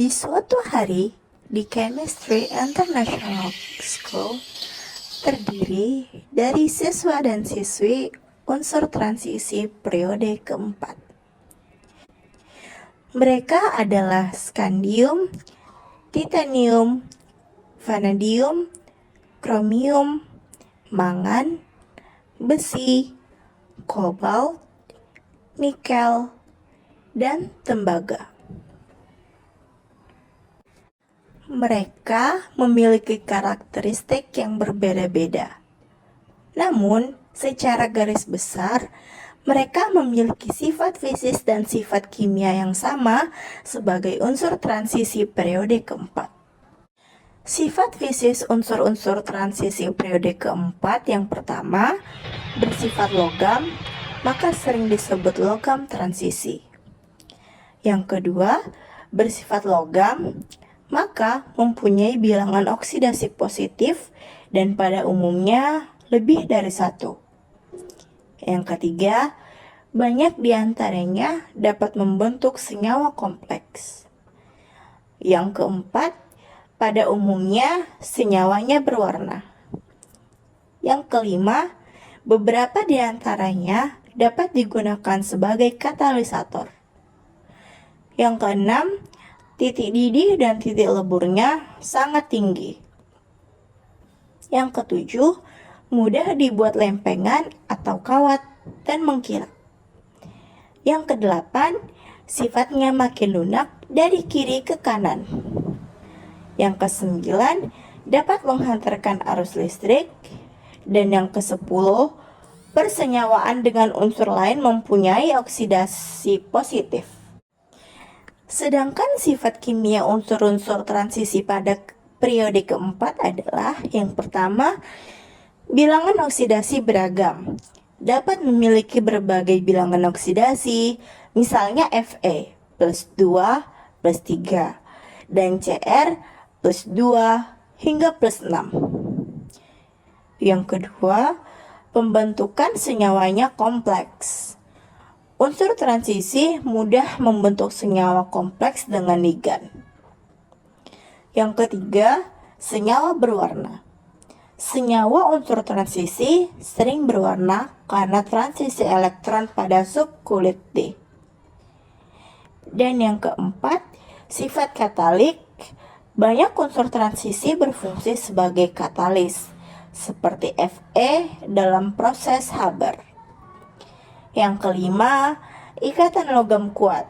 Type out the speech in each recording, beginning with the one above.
Di suatu hari, di Chemistry International School terdiri dari siswa dan siswi unsur transisi periode keempat. Mereka adalah scandium, titanium, vanadium, kromium, mangan, besi, kobalt, nikel, dan tembaga. Mereka memiliki karakteristik yang berbeda-beda. Namun, secara garis besar, mereka memiliki sifat fisis dan sifat kimia yang sama sebagai unsur transisi periode keempat. Sifat fisis unsur-unsur transisi periode keempat yang pertama bersifat logam, maka sering disebut logam transisi. Yang kedua, bersifat logam, maka mempunyai bilangan oksidasi positif dan pada umumnya lebih dari 1. Yang ketiga, banyak diantaranya dapat membentuk senyawa kompleks. Yang keempat, pada umumnya senyawanya berwarna. Yang kelima, beberapa diantaranya dapat digunakan sebagai katalisator. Yang keenam, titik didih dan titik leburnya sangat tinggi. Yang ketujuh, mudah dibuat lempengan atau kawat dan mengkilap. Yang kedelapan, sifatnya makin lunak dari kiri ke kanan. Yang kesembilan, dapat menghantarkan arus listrik. Dan yang kesepuluh, persenyawaan dengan unsur lain mempunyai oksidasi positif. Sedangkan sifat kimia unsur-unsur transisi pada periode keempat adalah yang pertama, bilangan oksidasi beragam. Dapat memiliki berbagai bilangan oksidasi, misalnya Fe plus 2 plus 3 dan Cr plus 2 hingga plus 6. Yang kedua, pembentukan senyawanya kompleks. Unsur transisi mudah membentuk senyawa kompleks dengan ligan. Yang ketiga, senyawa berwarna. Senyawa unsur transisi sering berwarna karena transisi elektron pada subkulit D. Dan yang keempat, sifat katalik. Banyak unsur transisi berfungsi sebagai katalis, seperti Fe dalam proses Haber. Yang kelima, ikatan logam kuat.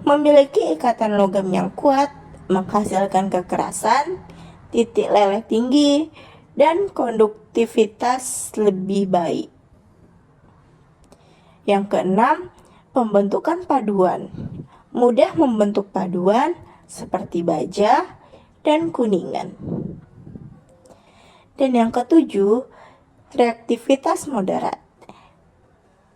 Memiliki ikatan logam yang kuat menghasilkan kekerasan, titik leleh tinggi, dan konduktivitas lebih baik. Yang keenam, pembentukan paduan. Mudah membentuk paduan seperti baja dan kuningan. Dan yang ketujuh, reaktivitas moderat.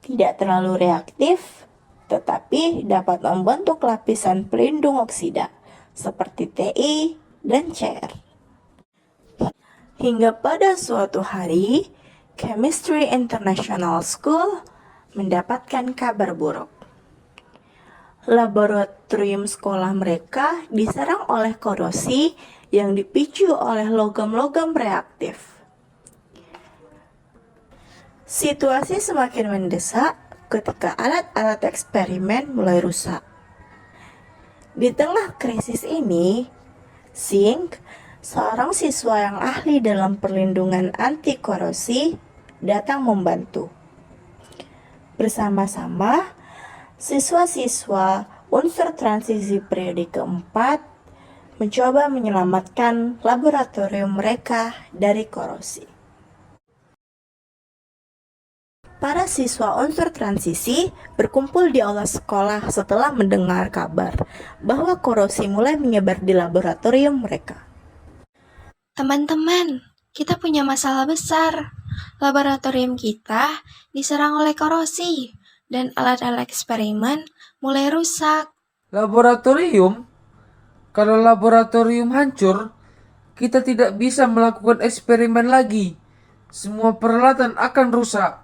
Tidak terlalu reaktif, tetapi dapat membentuk lapisan pelindung oksida seperti Ti dan Cr. Hingga pada suatu hari, Chemistry International School mendapatkan kabar buruk. Laboratorium sekolah mereka diserang oleh korosi yang dipicu oleh logam-logam reaktif. Situasi semakin mendesak ketika alat-alat eksperimen mulai rusak. Di tengah krisis ini, Singh, seorang siswa yang ahli dalam perlindungan anti korosi, datang membantu. Bersama-sama, siswa-siswa unsur transisi periode keempat mencoba menyelamatkan laboratorium mereka dari korosi. Para siswa unsur transisi berkumpul di aula sekolah setelah mendengar kabar bahwa korosi mulai menyebar di laboratorium mereka. Teman-teman, kita punya masalah besar. Laboratorium kita diserang oleh korosi dan alat-alat eksperimen mulai rusak. Laboratorium? Kalau laboratorium hancur, kita tidak bisa melakukan eksperimen lagi. Semua peralatan akan rusak.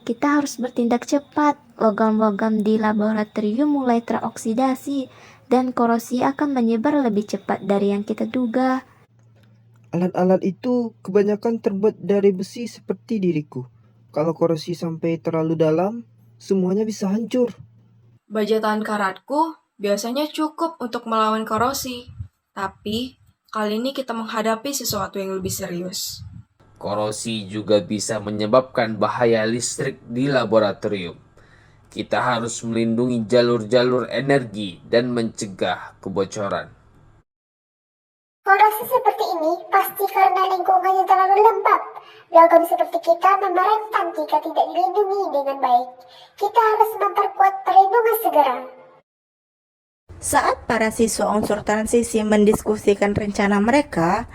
Kita harus bertindak cepat. Logam-logam di laboratorium mulai teroksidasi dan korosi akan menyebar lebih cepat dari yang kita duga. Alat-alat itu kebanyakan terbuat dari besi seperti diriku. Kalau korosi sampai terlalu dalam, semuanya bisa hancur. Baja tahan karatku biasanya cukup untuk melawan korosi, tapi kali ini kita menghadapi sesuatu yang lebih serius. Korosi juga bisa menyebabkan bahaya listrik di laboratorium. Kita harus melindungi jalur-jalur energi dan mencegah kebocoran. Kondisi seperti ini pasti karena lingkungannya terlalu lembab. Logam seperti kita memerintah jika tidak dilindungi dengan baik. Kita harus memperkuat perlindungan segera. Saat para siswa unsur transisi mendiskusikan rencana mereka,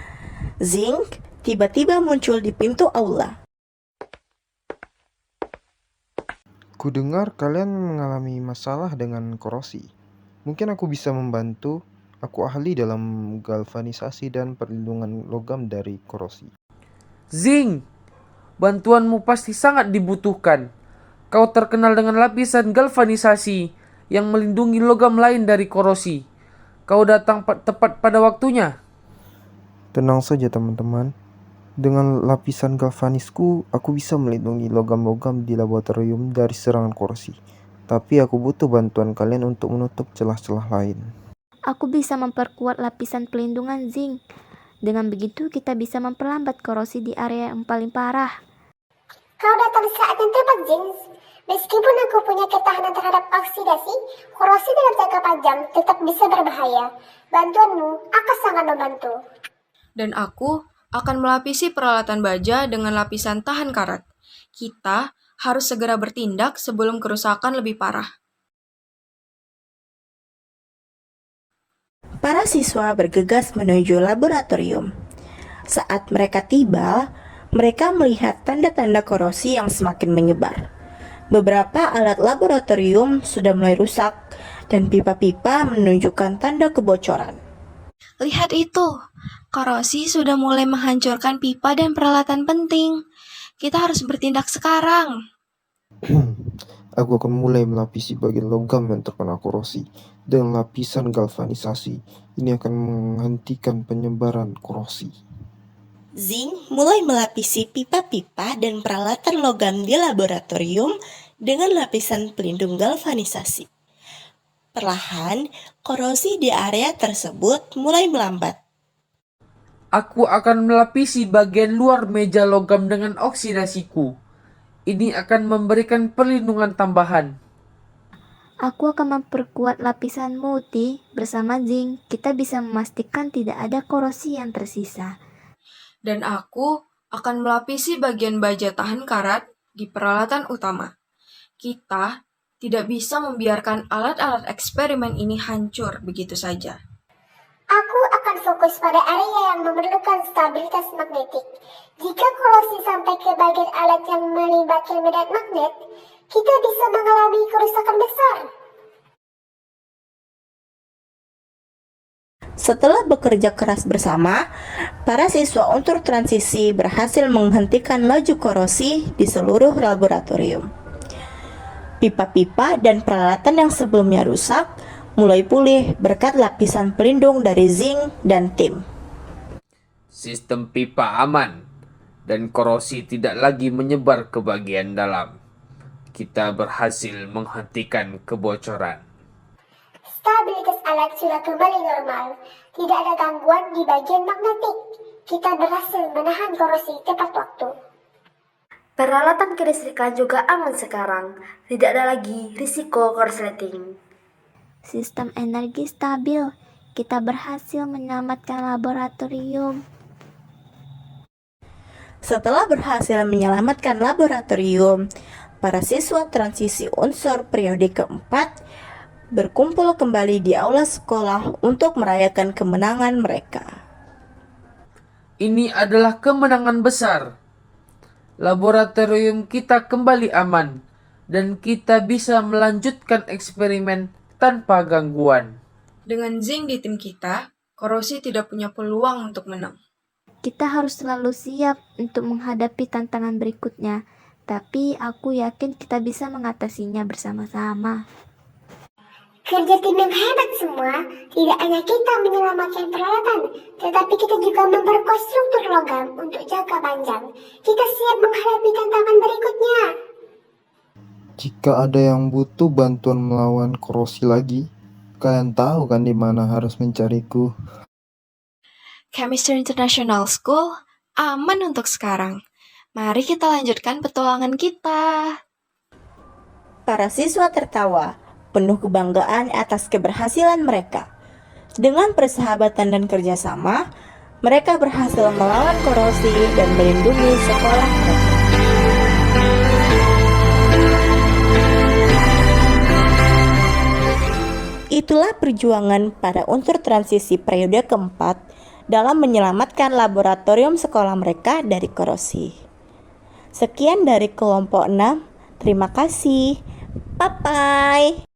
Zinc tiba-tiba muncul di pintu aula. Kudengar kalian mengalami masalah dengan korosi. Mungkin aku bisa membantu. Aku ahli dalam galvanisasi dan perlindungan logam dari korosi. Zing, bantuanmu pasti sangat dibutuhkan. Kau terkenal dengan lapisan galvanisasi yang melindungi logam lain dari korosi. Kau datang tepat pada waktunya. Tenang saja teman-teman. Dengan lapisan galvanisku, aku bisa melindungi logam-logam di laboratorium dari serangan korosi. Tapi aku butuh bantuan kalian untuk menutup celah-celah lain. Aku bisa memperkuat lapisan pelindungan zinc. Dengan begitu kita bisa memperlambat korosi di area yang paling parah. Kau datang saat yang tepat, James. Meskipun aku punya ketahanan terhadap oksidasi, korosi dalam jangka panjang tetap bisa berbahaya. Bantuanmu akan sangat membantu. Dan aku akan melapisi peralatan baja dengan lapisan tahan karat. Kita harus segera bertindak sebelum kerusakan lebih parah. Para siswa bergegas menuju laboratorium. Saat mereka tiba, mereka melihat tanda-tanda korosi yang semakin menyebar. Beberapa alat laboratorium sudah mulai rusak dan pipa-pipa menunjukkan tanda kebocoran. Lihat itu, korosi sudah mulai menghancurkan pipa dan peralatan penting. Kita harus bertindak sekarang. Aku akan mulai melapisi bagian logam yang terkena korosi dengan lapisan galvanisasi. Ini akan menghentikan penyebaran korosi. Zinc mulai melapisi pipa-pipa dan peralatan logam di laboratorium dengan lapisan pelindung galvanisasi. Perlahan, korosi di area tersebut mulai melambat. Aku akan melapisi bagian luar meja logam dengan oksidasiku. Ini akan memberikan perlindungan tambahan. Aku akan memperkuat lapisan multi bersama zinc. Kita bisa memastikan tidak ada korosi yang tersisa. Dan aku akan melapisi bagian baja tahan karat di peralatan utama. Kita tidak bisa membiarkan alat-alat eksperimen ini hancur begitu saja. Aku akan fokus pada area yang memerlukan stabilitas magnetik. Jika korosi sampai ke bagian alat yang melibatkan medan magnet, kita bisa mengalami kerusakan besar. Setelah bekerja keras bersama, para siswa unsur transisi berhasil menghentikan laju korosi di seluruh laboratorium. Pipa-pipa dan peralatan yang sebelumnya rusak mulai pulih berkat lapisan pelindung dari zinc dan tim. Sistem pipa aman dan korosi tidak lagi menyebar ke bagian dalam. Kita berhasil menghentikan kebocoran. Stabilitas alat sudah kembali normal. Tidak ada gangguan di bagian magnetik. Kita berhasil menahan korosi tepat waktu. Peralatan kelistrikan juga aman sekarang. Tidak ada lagi risiko korsleting. Sistem energi stabil. Kita berhasil menyelamatkan laboratorium. Setelah berhasil menyelamatkan laboratorium, para siswa transisi unsur periode keempat berkumpul kembali di aula sekolah untuk merayakan kemenangan mereka. Ini adalah kemenangan besar. Laboratorium kita kembali aman dan kita bisa melanjutkan eksperimen tanpa gangguan. Dengan zinc di tim kita, korosi tidak punya peluang untuk menang. Kita harus selalu siap untuk menghadapi tantangan berikutnya. Tapi aku yakin kita bisa mengatasinya bersama-sama. Kerja tim yang hebat semua. Tidak hanya kita menyelamatkan peralatan, tetapi kita juga memperkuat struktur logam untuk jangka panjang. Kita siap menghadapi tantangan berikutnya. Jika ada yang butuh bantuan melawan korosi lagi, kalian tahu kan di mana harus mencariku. Chemistry International School aman untuk sekarang. Mari kita lanjutkan petualangan kita. Para siswa tertawa, penuh kebanggaan atas keberhasilan mereka. Dengan persahabatan dan kerjasama, mereka berhasil melawan korosi dan melindungi sekolah mereka. Itulah perjuangan para unsur transisi periode keempat dalam menyelamatkan laboratorium sekolah mereka dari korosi. Sekian dari kelompok 6. Terima kasih. Bye-bye.